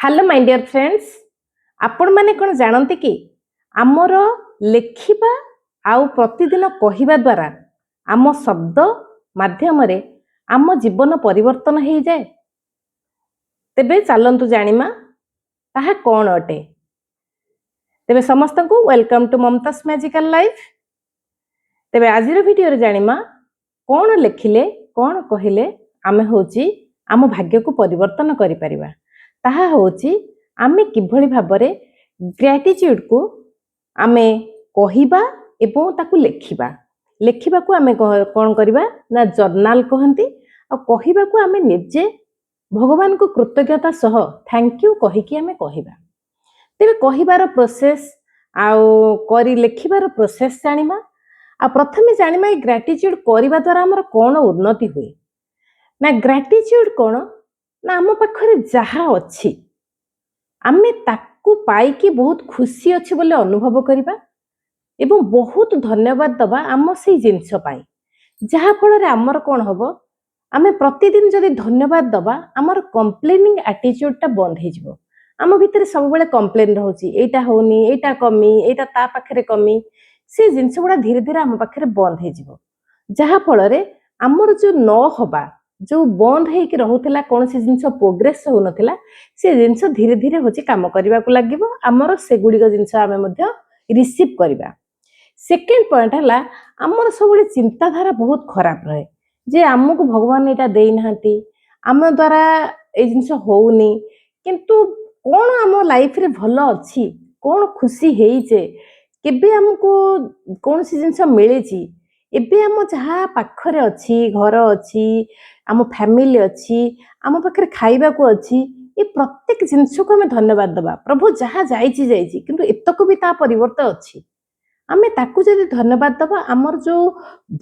Hello my dear friends. आपण माने कोन जानते कि आमर लेखिबा आउ प्रतिदिन कहिबा द्वारा आम शब्द माध्यम रे आम जीवन परिवर्तन हो जाए। तेबे चलंतु जानिमा ताहा कोन अटे। तेबे समस्त को welcome to Mamta's magical life. तेबे आजिर वीडियो रे जानिमा कोन लेखिले कोन कहिले आमे होची आम भाग्य को परिवर्तन करि परिबा। ताहा होची आमे किभଳି भाबरे ग्रेटिट्यूड को आमे कहिबा एवं ताकू लेखिबा। लेखिबा को आमे कोन करिबा ना जर्नल कहंती आ कहिबा को आमे निजे भगवान को कृतज्ञता सह थैंक यू कहि कि आमे कहिबा। तेबे कहिबार प्रोसेस आउ करी लेखिबार प्रोसेस जानिमा आ प्रथमे जानिमा ए ग्रेटिट्यूड करिबा द्वारा हमर कोन उन्नति हुए ना। ग्रेटिट्यूड कोन ना आम पाखरे जहा अछि आमे ताकू पाई कि बहुत खुशी अछि बोले अनुभव करिबा एवं बहुत धन्यवाद दबा आम से जिंस पाई। जहा फल रे हमर कोन हबो आमे प्रतिदिन जदि धन्यवाद दबा हमर कंप्लेनिंग एटीट्यूड ता बंद हे जिवो। आम भितर सब बेले कंप्लेन रहउची एटा होनी एटा कमी एटा ता पाखरे कमी से जिंस गुडा धीरे धीरे आम पाखरे बंद हे जिवो। जहा फल रे हमर जो न होबा जो बंद हेकि रहुतला कोनसी जिंस प्रोग्रेस होनथिला से जिंस धीरे धीरे होची काम करबा को लागिवो। हमर से गुडी जिंस आमे मध्य रिसीव करबा। सेकेंड पॉइंट हला हमर सबले चिंताधारा बहुत खराब रहे जे हमको भगवान एटा देई नहंती आम द्वारा ए जिंस होउनी किंतु कोन आम लाइफ रे भलो अछि कोन खुशी हेइचे केबे हमको कोन सी जिंस मिलेची एबे हम जहा पाखरे अछि घर अछि आम फैमिली अछि आम पाखरे खाइबा को अछि ए प्रत्येक जिंस को हमें धन्यवाद दबा। प्रभु जहा जाईची जाईची किंतु एतको भी ता परिवर्तन अछि आमे ताकू जदि धन्यवाद दबा आमर जो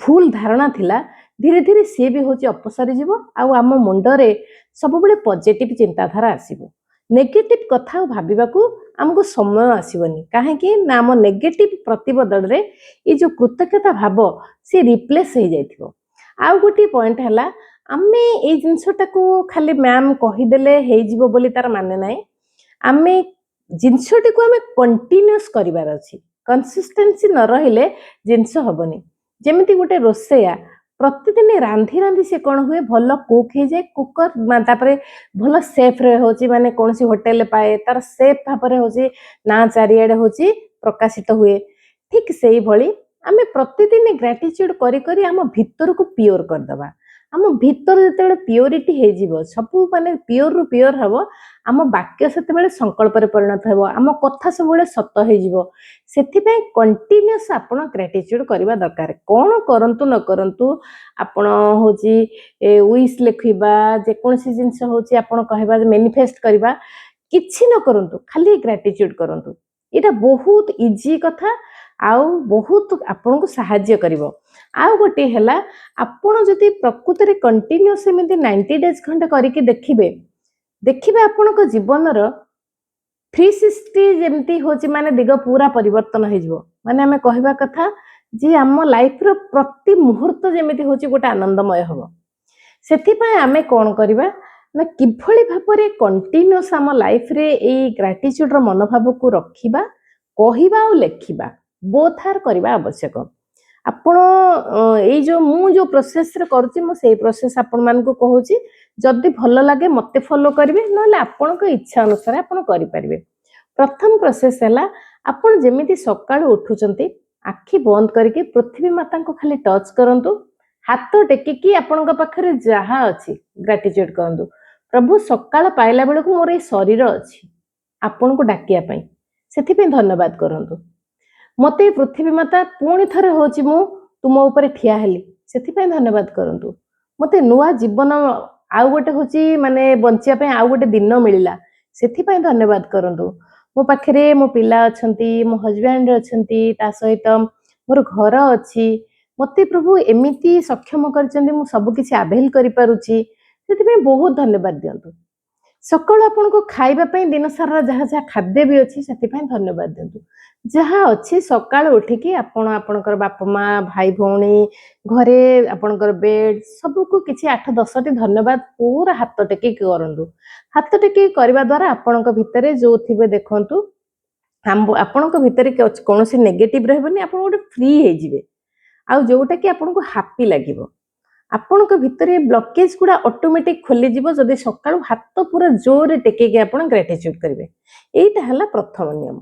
भूल धारणा थिला धीरे धीरे से भी होची अपसरी जीवो आउ आम मुंडरे सब बेले पॉजिटिव चिंताधारा आसीबो। नेगेटिव कथा भाबिबा को हमको समय आसीबनी काहे कि ना आम नेगेटिव प्रतिबदल रे ए जो कृतज्ञता भाव से रिप्लेस हो जाइथिबो। आउ गोटी पॉइंट हला आमे ए जिंसटा को खाली मैम कहि देले हे जिवो बोली तार माने नाही। आमे जिंसटी को आमे कंटीन्यूअस करिवार अछि। कंसिस्टेंसी न रहिले जिंस हबनी। जेमिति गोटे रोसेया प्रतिदिन रांधी रांधी से कोन हुए भलो कुक हे जाय कुकर तापरे भलो सेफ रे होची माने कोनसी होटल पाए तार सेफ भाबरे होची ना चारियाडे होची प्रकाशित हुए। ठीक सेही भली आमे प्रतिदिन ग्रेटिट्यूड करी करी आम भितर को प्योर कर दबा। आम भितर जते प्योरिटी हे जीवो सब माने प्योर रु प्योर हबो आम वाक्य सेते बेले संकल्प रे परिणत हेबो आम कथा सब बेले सत हे जीवो। सेति पे कंटीन्यूअस आपण ग्रेटिट्यूड करबा दरकार। कोन करंतु न करंतु आपण होची विश लिखिबा जे कोनसी जिंस होची आपण कहबा मैनिफेस्ट करबा किछि न करंतु खाली ग्रेटिट्यूड करंतु। एटा बहुत इजी कथा आउ बहुत आपण को सहाय्य करिवो। आउ गोटे हला आपण जति प्रकृति रे कंटीन्यूअस एमिति 90 डेज खंड करिके देखिबे देखिबे आपण को जीवन रो 360 जेमती होची माने दिग पूरा परिवर्तन हो जिवो। माने हमें कहबा कथा जे हम लाइफ रो प्रति मुहूर्त जेमती होची गोटे आनंदमय हबो। सेति पय हमें कोन करबा ना किभଳି भाबरे कंटीन्यूअस हम लाइफ रे ए ग्रेटिट्यूड रो मनोभाव को रखिबा कहिबा और लेखिबा बोथ आर करबा आवश्यक। आपण ए जो मु जो प्रोसेस रे करछि मु सेही प्रोसेस आपण मान को कहूची जदी भलो लागे मते फॉलो करिवे नले आपण को इच्छा अनुसार आपण करि परिबे। प्रथम प्रोसेस हला आपण जेमिति सकाळ उठुचंती आखि बंद करके पृथ्वी माता को खाली टच करंतु हाथ टेकी की आपण को पाखरे जहा अछि ग्रेटिट्यूड करंतु प्रभु सकाळ पाइला बेले को मोर ए शरीर अछि आपण को डाकिया पई सेथि पे धन्यवाद करंतु। मते पृथ्वी माता पुणी थरे होची मु तुम ऊपर ठिया हेली सेथि पे धन्यवाद करंतु। मते नुआ जीवन आउ गोटे होची माने बंचिया पे आउ गोटे दिन मिलिला सेथि पे धन्यवाद करंतु। मो पाखरे मो पिला अछंती मो हस्बैंड अछंती ता सहित मोर घर अछि मते प्रभु एमिति सक्षम करचंदी मु सब किछि अवेल करि पारुची सेथि पे बहुत धन्यवाद दियंतु। ସକାଳୁ ଆପଣଙ୍କୁ ଖାଇବା ପାଇଁ ଦିନ ସାରା ଯାହା ଯାହା ଖାଦ୍ୟ ବି ଅଛି ସେଥିପାଇଁ ଧନ୍ୟବାଦ ଦିଅନ୍ତୁ। ଯାହା ଅଛି ସକାଳୁ ଉଠିକି ଆପଣ ଆପଣଙ୍କର ବାପା ମା ଭାଇ ଭଉଣୀ ଘରେ ଆପଣଙ୍କର ବେଡ୍ ସବୁକୁ କିଛି 8-10ଟି ଧନ୍ୟବାଦ ପୁରା ହାତ ଟେକିକି କରନ୍ତୁ। ହାତ ଟେକିକି କରିବା ଦ୍ୱାରା ଆପଣଙ୍କ ଭିତରେ ଯୋଉ ଥିବେ ଦେଖନ୍ତୁ ଆପଣଙ୍କ ଭିତରେ କୌଣସି ନେଗେଟିଭ ରହିବନି, ଆପଣ ଗୋଟେ ଫ୍ରି ହେଇଯିବେ ଆଉ ଯୋଉଟା କି ଆପଣଙ୍କୁ ହାପି ଲାଗିବ। ଆପଣଙ୍କ ଭିତରେ ବ୍ଲକେଜ ଗୁଡ଼ା ଅଟୋମେଟିକ ଖୋଲିଯିବ ଯଦି ସକାଳୁ ହାତ ପୁରା ଜୋରରେ ଟେକିକି ଆପଣ ଗ୍ରାଟିଚ୍ୟୁଡ କରିବେ। ଏଇଟା ହେଲା ପ୍ରଥମ ନିୟମ।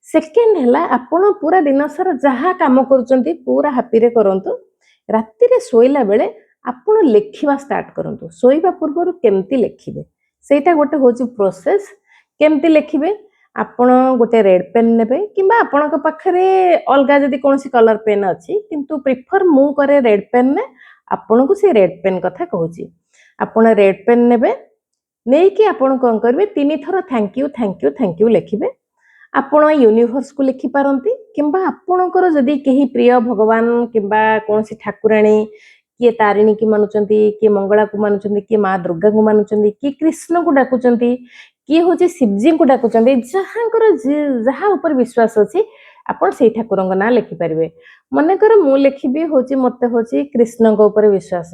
ସେକେଣ୍ଡ ହେଲା ଆପଣ ପୁରା ଦିନ ସାରା ଯାହା କାମ କରୁଛନ୍ତି ପୁରା ହାପିରେ କରନ୍ତୁ। ରାତିରେ ଶୋଇଲା ବେଳେ ଆପଣ ଲେଖିବା ଷ୍ଟାର୍ଟ କରନ୍ତୁ। ଶୋଇବା ପୂର୍ବରୁ କେମିତି ଲେଖିବେ ସେଇଟା ଗୋଟେ ହେଉଛି ପ୍ରୋସେସ। କେମିତି ଲେଖିବେ, ଆପଣ ଗୋଟେ ରେଡ୍ ପେନ୍ ନେବେ କିମ୍ବା ଆପଣଙ୍କ ପାଖରେ ଅଲଗା ଯଦି କୌଣସି କଲର ପେନ୍ ଅଛି, କିନ୍ତୁ ପ୍ରିଫର ମୁଁ କରେ ରେଡ୍ ପେନ୍ରେ। ଆପଣଙ୍କୁ ସେ ରେଡ୍ ପେନ୍ କଥା କହୁଛି। ଆପଣ ରେଡ୍ ପେନ୍ ନେବେ, ନେଇକି ଆପଣ କ'ଣ କରିବେ 3 ଥର ଥ୍ୟାଙ୍କ ୟୁ ଲେଖିବେ। ଆପଣ ୟୁନିଭର୍ସକୁ ଲେଖିପାରନ୍ତି କିମ୍ବା ଆପଣଙ୍କର ଯଦି କେହି ପ୍ରିୟ ଭଗବାନ କିମ୍ବା କୌଣସି ଠାକୁରାଣୀ, କିଏ ତାରିଣୀକି ମାନୁଛନ୍ତି, କିଏ ମଙ୍ଗଳାକୁ ମାନୁଛନ୍ତି, କିଏ ମା ଦୁର୍ଗାଙ୍କୁ ମାନୁଛନ୍ତି, କିଏ କୃଷ୍ଣଙ୍କୁ ଡାକୁଛନ୍ତି, କିଏ ହେଉଛି ଶିବଜୀଙ୍କୁ ଡାକୁଛନ୍ତି, ଯାହାଙ୍କର ଯାହା ଉପରେ ବିଶ୍ୱାସ ଅଛି ଆପଣ ସେଇ ଠାକୁରଙ୍କ ନାଁ ଲେଖିପାରିବେ। ମନେକର ମୁଁ ଲେଖିବି ହେଉଛି ମୋତେ ହେଉଛି କୃଷ୍ଣଙ୍କ ଉପରେ ବିଶ୍ୱାସ,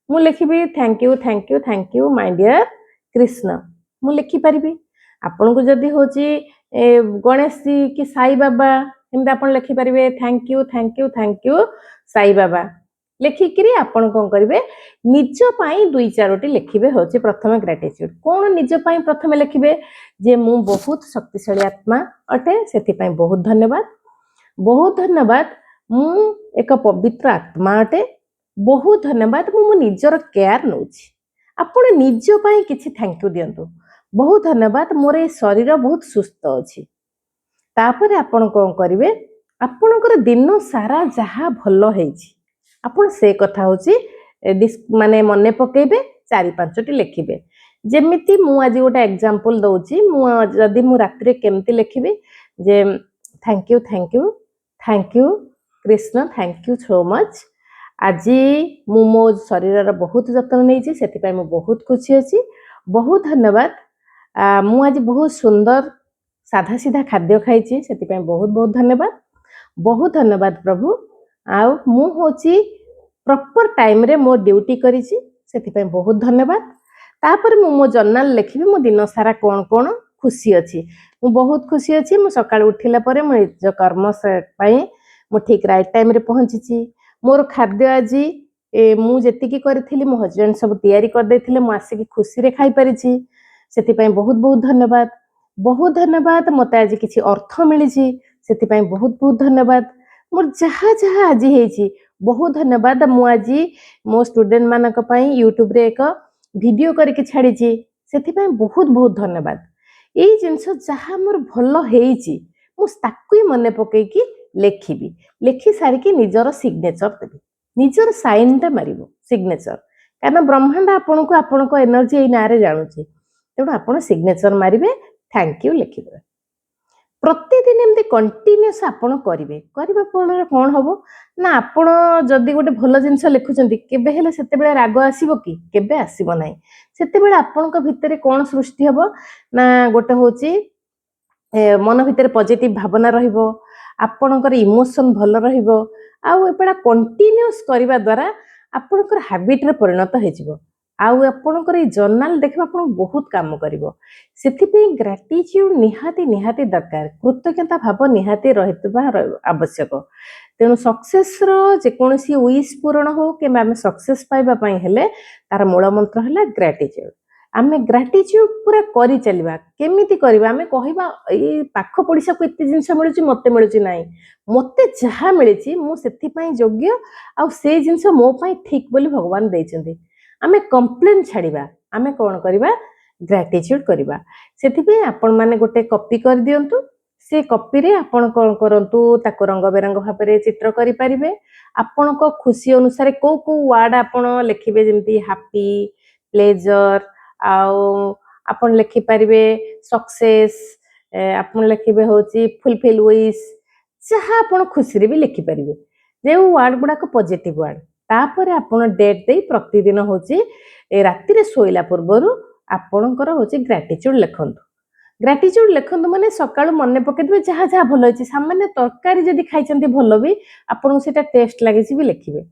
ମୁଁ ଲେଖିବି thank you my dear Krishna, ମୁଁ ଲେଖିପାରିବି। ଆପଣଙ୍କୁ ଯଦି ହେଉଛି ଗଣେଶଜୀ କି ସାଇ ବାବା ଏମିତି ଆପଣ ଲେଖିପାରିବେ ଥ୍ୟାଙ୍କ ୟୁ ସାଇ ବାବା। ଲେଖିକିରି ଆପଣ କ'ଣ କରିବେ ନିଜ ପାଇଁ 2-4ଟି ଲେଖିବେ ହେଉଛି ପ୍ରଥମେ ଗ୍ରାଟିଚ୍ୟୁଡ। କ'ଣ ନିଜ ପାଇଁ ପ୍ରଥମେ ଲେଖିବେ ଯେ ମୁଁ ବହୁତ ଶକ୍ତିଶାଳୀ ଆତ୍ମା ଅଟେ, ସେଥିପାଇଁ ବହୁତ ଧନ୍ୟବାଦ। ବହୁତ ଧନ୍ୟବାଦ, ମୁଁ ଏକ ପବିତ୍ର ଆତ୍ମା ଅଟେ। ବହୁତ ଧନ୍ୟବାଦ, ମୁଁ ମୋ ନିଜର କେୟାର ନେଉଛି। ଆପଣ ନିଜ ପାଇଁ କିଛି ଥ୍ୟାଙ୍କ ୟୁ ଦିଅନ୍ତୁ। ବହୁତ ଧନ୍ୟବାଦ, ମୋର ଏ ଶରୀର ବହୁତ ସୁସ୍ଥ ଅଛି। ତାପରେ ଆପଣ କ'ଣ କରିବେ, ଆପଣଙ୍କର ଦିନ ସାରା ଯାହା ଭଲ ହେଇଛି ଆପଣ ସେ କଥା ହେଉଛି ମାନେ ମନେ ପକେଇବେ, 4-5ଟି ଲେଖିବେ। ଯେମିତି ମୁଁ ଆଜି ଗୋଟେ ଏକ୍ଜାମ୍ପଲ ଦେଉଛି, ଯଦି ମୁଁ ରାତିରେ କେମିତି ଲେଖିବି ଯେ thank you Krishna, thank you so much. ଆଜି ମୁଁ ମୋ ଶରୀରର ବହୁତ ଯତ୍ନ ନେଇଛି, ସେଥିପାଇଁ ମୁଁ ବହୁତ ଖୁସି ଅଛି। ବହୁତ ଧନ୍ୟବାଦ, ମୁଁ ଆଜି ବହୁତ ସୁନ୍ଦର ସାଧା ସିଧା ଖାଦ୍ୟ ଖାଇଛି, ସେଥିପାଇଁ ବହୁତ ବହୁତ ଧନ୍ୟବାଦ। ବହୁତ ଧନ୍ୟବାଦ ପ୍ରଭୁ, ଆଉ ମୁଁ ହେଉଛି ପ୍ରପର ଟାଇମରେ ମୋ ଡ୍ୟୁଟି କରିଛି, ସେଥିପାଇଁ ବହୁତ ଧନ୍ୟବାଦ। ତାପରେ ମୁଁ ମୋ ଜର୍ନାଲ ଲେଖିବି ମୁଁ ଦିନ ସାରା କ'ଣ କ'ଣ ଖୁସି ଅଛି। ମୁଁ ବହୁତ ଖୁସି ଅଛି, ମୁଁ ସକାଳୁ ଉଠିଲା ପରେ ମୋ ନିଜ କର୍ମ ପାଇଁ ମୁଁ ଠିକ୍ ରାଇଟ୍ ଟାଇମରେ ପହଞ୍ଚିଛି। ମୋର ଖାଦ୍ୟ ଆଜି ମୁଁ ଯେତିକି କରିଥିଲି ମୋ ହଜବେଣ୍ଡ ସବୁ ତିଆରି କରିଦେଇଥିଲେ, ମୁଁ ଆସିକି ଖୁସିରେ ଖାଇପାରିଛି, ସେଥିପାଇଁ ବହୁତ ବହୁତ ଧନ୍ୟବାଦ। ବହୁତ ଧନ୍ୟବାଦ, ମୋତେ ଆଜି କିଛି ଅର୍ଥ ମିଳିଛି, ସେଥିପାଇଁ ବହୁତ ବହୁତ ଧନ୍ୟବାଦ। ମୋର ଯାହା ଯାହା ଆଜି ହେଇଛି ବହୁତ ଧନ୍ୟବାଦ। ମୁଁ ଆଜି ମୋ ଷ୍ଟୁଡେଣ୍ଟ ମାନଙ୍କ ପାଇଁ ୟୁଟ୍ୟୁବରେ ଏକ ଭିଡ଼ିଓ କରିକି ଛାଡ଼ିଛି, ସେଥିପାଇଁ ବହୁତ ବହୁତ ଧନ୍ୟବାଦ। ଏଇ ଜିନିଷ ଯାହା ମୋର ଭଲ ହେଇଛି ମୁଁ ତାକୁ ହିଁ ମନେ ପକେଇକି ଲେଖିବି। ଲେଖି ସାରିକି ନିଜର ସିଗ୍ନେଚର ଦେବି, ନିଜର ସାଇନ୍ଟା ମାରିବ ସିଗ୍ନେଚର, କାରଣ ବ୍ରହ୍ମାଣ୍ଡ ଆପଣଙ୍କୁ ଆପଣଙ୍କ ଏନର୍ଜି ଏଇ ନାଁରେ ଜାଣୁଛି। ତେଣୁ ଆପଣ ସିଗ୍ନେଚର ମାରିବେ, ଥ୍ୟାଙ୍କ ୟୁ ଲେଖିଦେବେ। ପ୍ରତିଦିନ ଏମିତି କଣ୍ଟିନ୍ୟୁଅସ୍ ଆପଣ କରିବେ। କରିବା ଫଳରେ କ'ଣ ହେବ ନା, ଆପଣ ଯଦି ଗୋଟେ ଭଲ ଜିନିଷ ଲେଖୁଛନ୍ତି କେବେ ହେଲେ ସେତେବେଳେ ରାଗ ଆସିବ କି? କେବେ ଆସିବ ନାହିଁ। ସେତେବେଳେ ଆପଣଙ୍କ ଭିତରେ କ'ଣ ସୃଷ୍ଟି ହେବ ନା, ଗୋଟେ ହେଉଛି ମନ ଭିତରେ ପଜିଟିଭ ଭାବନା ରହିବ, ଆପଣଙ୍କର ଇମୋସନ ଭଲ ରହିବ, ଆଉ ଏପଟେ କଣ୍ଟିନ୍ୟୁଅସ୍ କରିବା ଦ୍ୱାରା ଆପଣଙ୍କର ହ୍ୟାବିଟ୍ରେ ପରିଣତ ହେଇଯିବ। ଆଉ ଆପଣଙ୍କର ଏଇ ଜର୍ନାଲ ଦେଖିବା ଆପଣଙ୍କୁ ବହୁତ କାମ କରିବ। ସେଥିପାଇଁ ଗ୍ରାଟିଚ୍ୟୁଡ ନିହାତି ଦରକାର, କୃତଜ୍ଞତା ଭାବ ନିହାତି ରହିଥିବା ଆବଶ୍ୟକ। ତେଣୁ ସକ୍ସେସର ଯେକୌଣସି ୱିଶ୍ ପୂରଣ ହଉ କିମ୍ବା ଆମେ ସକ୍ସେସ୍ ପାଇବା ପାଇଁ ହେଲେ ତାର ମୂଳ ମନ୍ତ୍ର ହେଲା ଗ୍ରାଟିଚ୍ୟୁଡ। ଆମେ ଗ୍ରାଟିଚ୍ୟୁଡ ପୁରା କରିଚାଲିବା। କେମିତି କରିବା? ଆମେ କହିବା ଏଇ ପାଖ ପଡ଼ିଶାକୁ ଏତେ ଜିନିଷ ମିଳୁଛି, ମୋତେ ମିଳୁଛି ନାହିଁ। ମୋତେ ଯାହା ମିଳିଛି ମୁଁ ସେଥିପାଇଁ ଯୋଗ୍ୟ, ଆଉ ସେଇ ଜିନିଷ ମୋ ପାଇଁ ଠିକ୍ ବୋଲି ଭଗବାନ ଦେଇଛନ୍ତି। ଆମେ କମ୍ପ୍ଲେନ୍ ଛାଡ଼ିବା, ଆମେ କ'ଣ କରିବା? ଗ୍ରାଟିଚ୍ୟୁଡ କରିବା। ସେଥିପାଇଁ ଆପଣମାନେ ଗୋଟେ କପି କରିଦିଅନ୍ତୁ। ସେ କପିରେ ଆପଣ କ'ଣ କରନ୍ତୁ, ତାକୁ ରଙ୍ଗ ବେରଙ୍ଗ ଭାବରେ ଚିତ୍ର କରିପାରିବେ। ଆପଣଙ୍କ ଖୁସି ଅନୁସାରେ କୋଉ କୋଉ ୱାର୍ଡ ଆପଣ ଲେଖିବେ, ଯେମିତି ହାପି, ପ୍ଲେଜର, ଆଉ ଆପଣ ଲେଖିପାରିବେ ସକ୍ସେସ୍, ଆପଣ ଲେଖିବେ ହେଉଛି ଫୁଲଫିଲ୍ ୱିଶ୍, ଯାହା ଆପଣ ଖୁସିରେ ବି ଲେଖିପାରିବେ, ଯେଉଁ ୱାର୍ଡ ଗୁଡ଼ାକ ପଜିଟିଭ ୱାର୍ଡ। ତାପରେ ଆପଣ ଡେଟ୍ ଦେଇ ପ୍ରତିଦିନ ହେଉଛି ରାତିରେ ଶୋଇଲା ପୂର୍ବରୁ ଆପଣଙ୍କର ହେଉଛି ଗ୍ରାଟିଚ୍ୟୁଡ୍ ଲେଖନ୍ତୁ। ଗ୍ରାଟିଚ୍ୟୁଡ୍ ଲେଖନ୍ତୁ ମାନେ ସକାଳୁ ମନେ ପକାଇଦେବେ ଯାହା ଯାହା ଭଲ ହେଇଛି। ସାମାନ୍ୟ ତରକାରୀ ଯଦି ଖାଇଛନ୍ତି ଭଲ ବି ଆପଣଙ୍କୁ ସେଇଟା ଟେଷ୍ଟ ଲାଗିଛି ବି ଲେଖିବେ।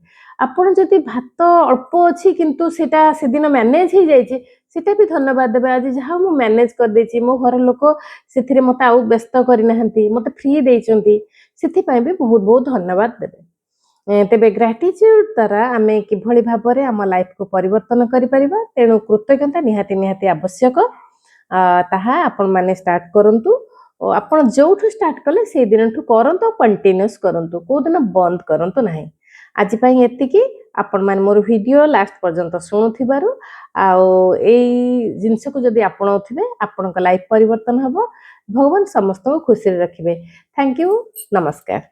ଆପଣ ଯଦି ଭାତ ଅଳ୍ପ ଅଛି କିନ୍ତୁ ସେଇଟା ସେଦିନ ମ୍ୟାନେଜ୍ ହେଇଯାଇଛି ସେଇଟା ବି ଧନ୍ୟବାଦ ଦେବେ। ଆଜି ଯାହା ମୁଁ ମ୍ୟାନେଜ୍ କରିଦେଇଛି, ମୋ ଘର ଲୋକ ସେଥିରେ ମୋତେ ଆଉ ବ୍ୟସ୍ତ କରିନାହାନ୍ତି, ମୋତେ ଫ୍ରି ଦେଇଛନ୍ତି, ସେଥିପାଇଁ ବି ବହୁତ ବହୁତ ଧନ୍ୟବାଦ ଦେବେ। ତେବେ ଗ୍ରାଟିଚ୍ୟୁଡ୍ ଦ୍ୱାରା ଆମେ କିଭଳି ଭାବରେ ଆମ ଲାଇଫକୁ ପରିବର୍ତ୍ତନ କରିପାରିବା, ତେଣୁ କୃତଜ୍ଞତା ନିହାତି ନିହାତି ଆବଶ୍ୟକ। ତାହା ଆପଣମାନେ ଷ୍ଟାର୍ଟ କରନ୍ତୁ। ଆପଣ ଯେଉଁଠୁ ଷ୍ଟାର୍ଟ କଲେ ସେଇ ଦିନଠୁ କରନ୍ତୁ, କଣ୍ଟିନ୍ୟୁସ୍ କରନ୍ତୁ, କେଉଁଦିନ ବନ୍ଦ କରନ୍ତୁ ନାହିଁ। ଆଜି ପାଇଁ ଏତିକି। ଆପଣମାନେ ମୋର ଭିଡ଼ିଓ ଲାଷ୍ଟ ପର୍ଯ୍ୟନ୍ତ ଶୁଣୁଥିବାରୁ ଆଉ ଏଇ ଜିନିଷକୁ ଯଦି ଆପଣଉଥିବେ ଆପଣଙ୍କ ଲାଇଫ୍ ପରିବର୍ତ୍ତନ ହେବ। ଭଗବାନ ସମସ୍ତଙ୍କୁ ଖୁସିରେ ରଖିବେ। Thank you. ନମସ୍କାର।